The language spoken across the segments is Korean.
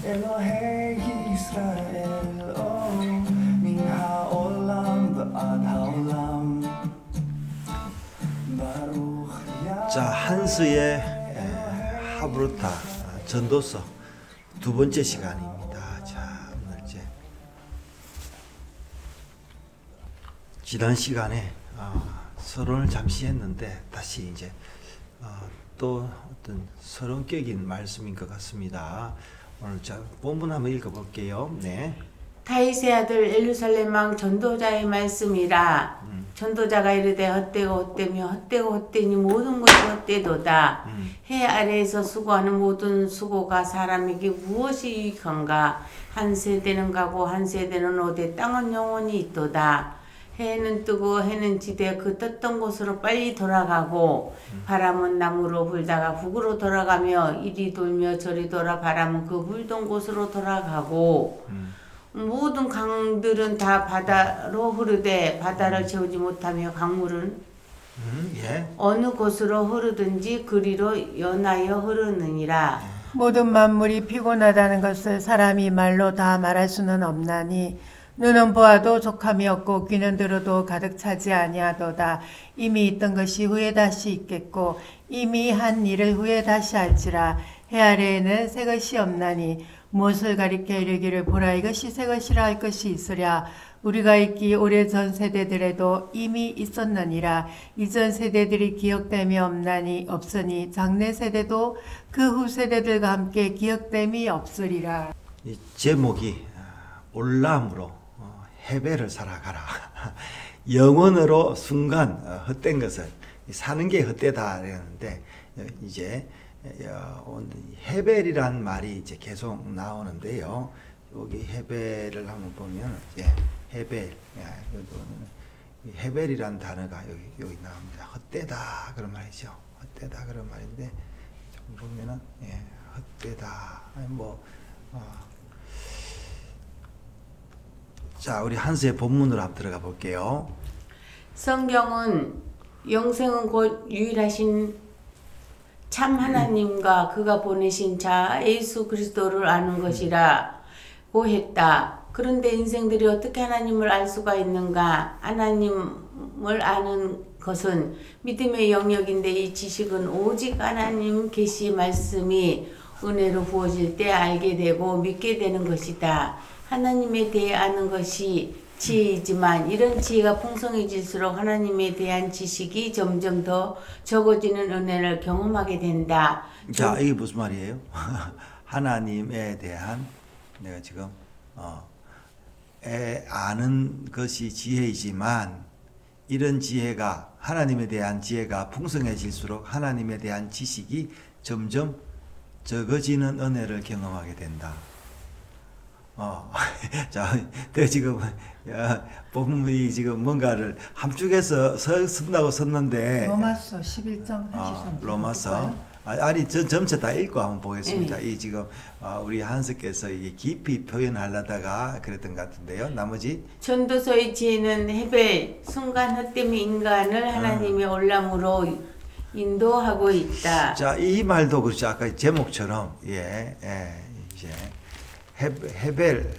Elohei Yisrael, min haolam v'ad haolam. 자, 한스의 하브루타 전도서 두 번째 시간입니다. 자, 오늘 이제 지난 시간에 서론을 잠시 했는데 다시 이제 또 어떤 서론격인 말씀인 것 같습니다. 오늘 자 본문 한번 읽어볼게요. 네. 다윗의 아들 엘루살렘 왕 전도자의 말씀이라. 전도자가 이르되 헛되고 헛되며 헛되고 헛되니 모든 것이 헛되도다. 해 아래에서 수고하는 모든 수고가 사람에게 무엇이 유익한가. 한 세대는 가고 한 세대는 오되 땅은 영원히 있도다. 해는 뜨고 해는 지되 그 떴던 곳으로 빨리 돌아가고 바람은 남으로 불다가 북으로 돌아가며 이리 돌며 저리 돌아 바람은 그 불던 곳으로 돌아가고 모든 강들은 다 바다로 흐르되 바다를 채우지 못하며 강물은 예. 어느 곳으로 흐르든지 그리로 연하여 흐르느니라. 모든 만물이 피곤하다는 것을 사람이 말로 다 말할 수는 없나니 눈은 보아도 족함이 없고 귀는 들어도 가득 차지 아니하도다. 이미 있던 것이 후에 다시 있겠고 이미 한 일을 후에 다시 할지라. 해 아래에는 새 것이 없나니 무엇을 가리켜 이르기를 보라 이것이 새 것이라 할 것이 있으랴. 우리가 있기 오래전 세대들에도 이미 있었느니라. 이전 세대들이 기억됨이 없으니 장래 세대도 그 후 세대들과 함께 기억됨이 없으리라. 이 제목이 올람으로 헤벨을 살아가라. 영원으로 순간 헛된 것을 사는 게 헛되다 그러는데 이제 헤벨이란 말이 이제 계속 나오는데요. 여기 헤벨을 한번 보면 헤벨, 헤벨이란 단어가 여기 나옵니다. 헛되다 그런 말이죠. 헛되다 그런 말인데 좀 보면은 헛되다 자, 우리 한스의 본문으로 한번 들어가 볼게요. 성경은 영생은 곧 유일하신 참 하나님과 그가 보내신 자 예수 그리스도를 아는 것이라고 했다. 그런데 인생들이 어떻게 하나님을 알 수가 있는가? 하나님을 아는 것은 믿음의 영역인데 이 지식은 오직 하나님 계시 말씀이 은혜로 부어질 때 알게 되고 믿게 되는 것이다. 하나님에 대해 아는 것이 지혜이지만 이런 지혜가 풍성해질수록 하나님에 대한 지식이 점점 더 적어지는 은혜를 경험하게 된다. 자, 이게 무슨 말이에요? 하나님에 대한 내가 지금 아는 것이 지혜이지만 이런 지혜가 하나님에 대한 지혜가 풍성해질수록 하나님에 대한 지식이 점점 적어지는 은혜를 경험하게 된다. 자, 지금 본문이 지금 뭔가를 함축해서 쓴다고 썼는데 로마서 11장 로마서 아니 전체 다 읽고 한번 보겠습니다. 이 지금 우리 한스께서 이게 깊이 표현하려다가 그랬던 것 같은데요. 나머지 전도서의 지혜는 헤벨 순간 헛됨의 인간을 하나님의 올람으로 인도하고 있다. 자, 이 말도 그렇죠. 아까 제목처럼 이제 헤벨을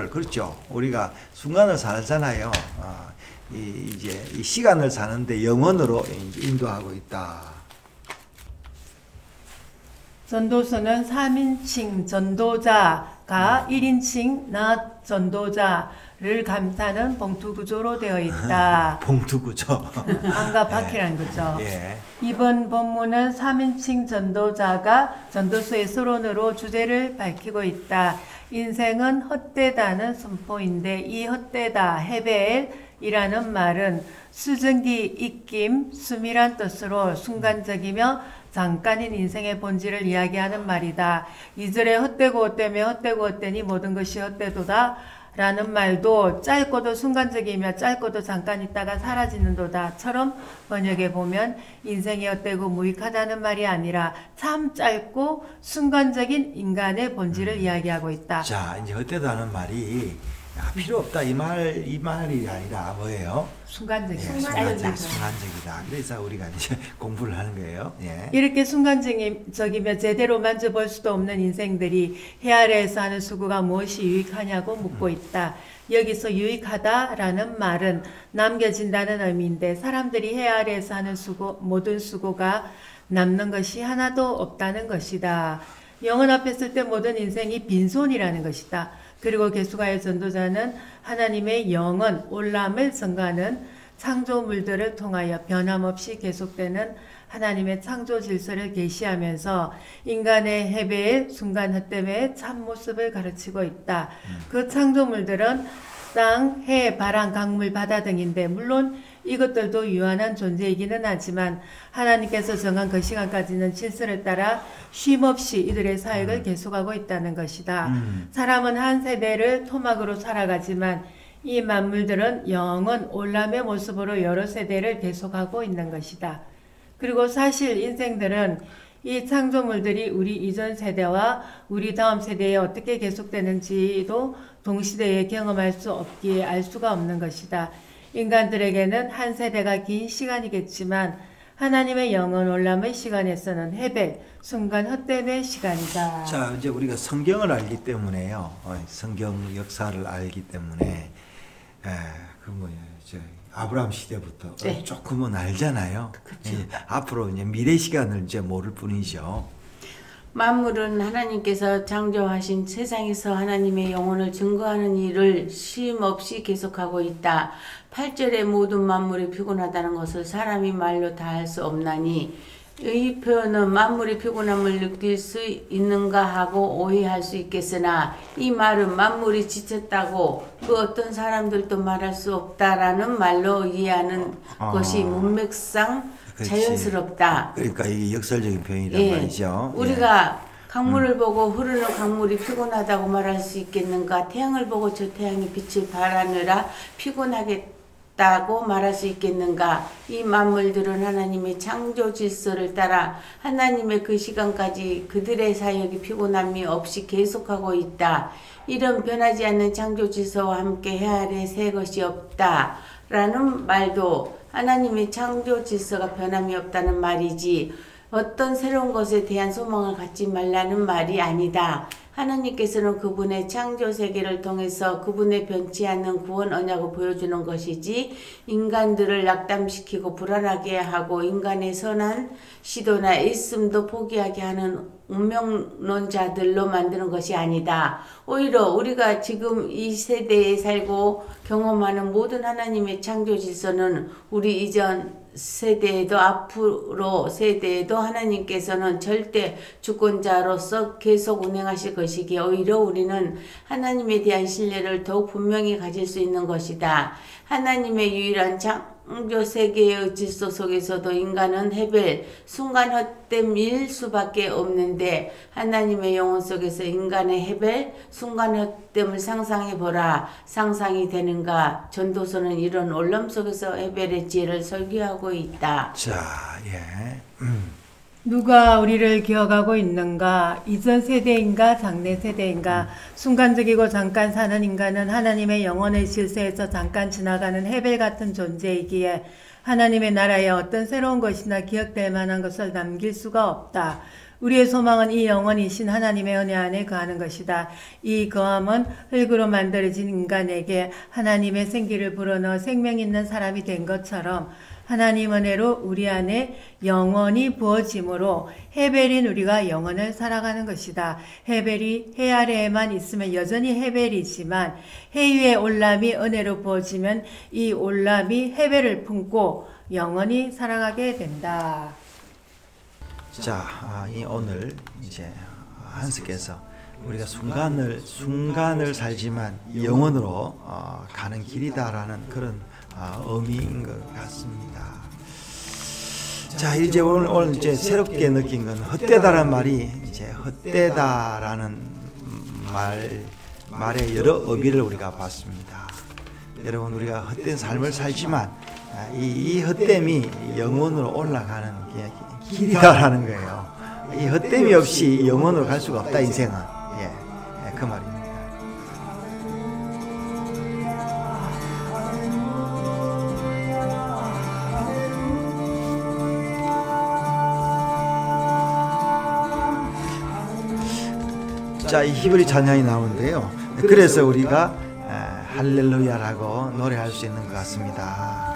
그렇죠. 우리가 순간을 살잖아요. 이제 이 시간을 사는데 영원으로 인도하고 있다. 전도서는 3인칭 전도자가 1인칭 나 전도자를 감싸는 봉투 구조로 되어 있다. 봉투 구조. 안과 밖이라는 거죠. 예. 이번 본문은 3인칭 전도자가 전도서의 서론으로 주제를 밝히고 있다. 인생은 헛되다는 선포인데 이 헛되다, 헤벨이라는 말은 수증기, 입김, 숨이란 뜻으로 순간적이며 잠깐인 인생의 본질을 이야기하는 말이다. 2절에 헛되고 헛되며 헛되고 헛되니 모든 것이 헛되도다 라는 말도 짧고도 순간적이며 짧고도 잠깐 있다가 사라지는도다 처럼 번역해 보면 인생이 헛되고 무익하다는 말이 아니라 참 짧고 순간적인 인간의 본질을 이야기하고 있다. 자, 이제 헛되다는 말이 야, 필요 없다 이 말이 아니라 뭐예요? 순간적인. 순간적이다. 그래서 우리가 이제 공부를 하는 거예요. 예. 이렇게 순간적이며 제대로 만져볼 수도 없는 인생들이 해 아래에서 하는 수고가 무엇이 유익하냐고 묻고 있다. 여기서 유익하다라는 말은 남겨진다는 의미인데 사람들이 해 아래에서 하는 수고, 모든 수고가 남는 것이 하나도 없다는 것이다. 영혼 앞에 쓸 때 모든 인생이 빈손이라는 것이다. 그리고 개수가의 전도자는 하나님의 영원 올람을 증가하는 창조물들을 통하여 변함없이 계속되는 하나님의 창조 질서를 계시하면서 인간의 해배의 순간 헛됨의 참모습을 가르치고 있다. 그 창조물들은 땅, 해, 바람, 강물, 바다 등인데 물론 이것들도 유한한 존재이기는 하지만 하나님께서 정한 그 시간까지는 질서를 따라 쉼없이 이들의 사역을 계속하고 있다는 것이다. 사람은 한 세대를 토막으로 살아가지만 이 만물들은 영원 올람의 모습으로 여러 세대를 계속하고 있는 것이다. 그리고 사실 인생들은 이 창조물들이 우리 이전 세대와 우리 다음 세대에 어떻게 계속되는지도 동시대에 경험할 수 없기에 알 수가 없는 것이다. 인간들에게는 한 세대가 긴 시간이겠지만 하나님의 영원 올람의 시간에서는 해배, 순간 헛됨의 시간이다. 자, 이제 우리가 성경을 알기 때문에요. 성경 역사를 알기 때문에 그 뭐예요? 아브라함 시대부터 네. 조금은 알잖아요. 그렇죠. 앞으로 이제 미래 시간을 이제 모를 뿐이죠. 만물은 하나님께서 창조하신 세상에서 하나님의 영혼을 증거하는 일을 쉼 없이 계속하고 있다. 8절에 모든 만물이 피곤하다는 것을 사람이 말로 다 할 수 없나니 이 표현은 만물이 피곤함을 느낄 수 있는가 하고 오해할 수 있겠으나 이 말은 만물이 지쳤다고 그 어떤 사람들도 말할 수 없다라는 말로 이해하는 것이 문맥상 그렇지. 자연스럽다. 그러니까 이게 역설적인 표현이란 예. 말이죠. 우리가 강물을 보고 흐르는 강물이 피곤하다고 말할 수 있겠는가? 태양을 보고 저 태양이 빛을 발하느라 피곤하겠다고 말할 수 있겠는가? 이 만물들은 하나님의 창조 질서를 따라 하나님의 그 시간까지 그들의 사역이 피곤함이 없이 계속하고 있다. 이런 변하지 않는 창조 질서와 함께 해 아래 새 것이 없다. 라는 말도 하나님의 창조 질서가 변함이 없다는 말이지 어떤 새로운 것에 대한 소망을 갖지 말라는 말이 아니다. 하나님께서는 그분의 창조 세계를 통해서 그분의 변치 않는 구원 언약을 보여주는 것이지 인간들을 낙담시키고 불안하게 하고 인간의 선한 시도나 있음도 포기하게 하는 운명론자들로 만드는 것이 아니다. 오히려 우리가 지금 이 세대에 살고 경험하는 모든 하나님의 창조 질서는 우리 이전 세대에도 앞으로 세대에도 하나님께서는 절대 주권자로서 계속 운행하실 것이기에 오히려 우리는 하나님에 대한 신뢰를 더욱 분명히 가질 수 있는 것이다. 하나님의 유일한 창조 세계의 질서 속에서도 인간은 해벨, 순간 헛됨일 수밖에 없는데 하나님의 영혼 속에서 인간의 해벨, 순간 헛됨을 상상해보라. 상상이 되는가? 전도서는 이런 올람 속에서 해벨의 지혜를 설교하고 있다. 자, 예. 누가 우리를 기억하고 있는가? 이전 세대인가 장래 세대인가? 순간적이고 잠깐 사는 인간은 하나님의 영혼의 질서에서 잠깐 지나가는 해벨 같은 존재이기에 하나님의 나라에 어떤 새로운 것이나 기억될 만한 것을 남길 수가 없다. 우리의 소망은 이 영원이신 하나님의 은혜 안에 거하는 것이다. 이 거함은 흙으로 만들어진 인간에게 하나님의 생기를 불어넣어 생명 있는 사람이 된 것처럼 하나님 은혜로 우리 안에 영원히 부어짐으로 헤벨인 우리가 영원을 살아가는 것이다. 헤벨이 해 아래에만 있으면 여전히 헤벨이지만 해 위에 올람이 은혜로 부어지면 이 올람이 헤벨을 품고 영원히 살아가게 된다. 자, 오늘 이제 한스께서 우리가 순간을 살지만 영원으로 가는 길이다라는 그런 의미인 것 같습니다. 자, 이제 오늘 이제 새롭게 느낀 건 헛되다라는 말이 이제 헛되다라는 말의 여러 의미를 우리가 봤습니다. 여러분, 우리가 헛된 삶을 살지만 이 헛됨이 영원으로 올라가는 길이다라는 거예요. 이 헛됨이 없이 영원으로 갈 수가 없다, 인생은. 그 말입니다. 자, 이 히브리 찬양이 나오는데요. 그래서 우리가 할렐루야라고 노래할 수 있는 것 같습니다.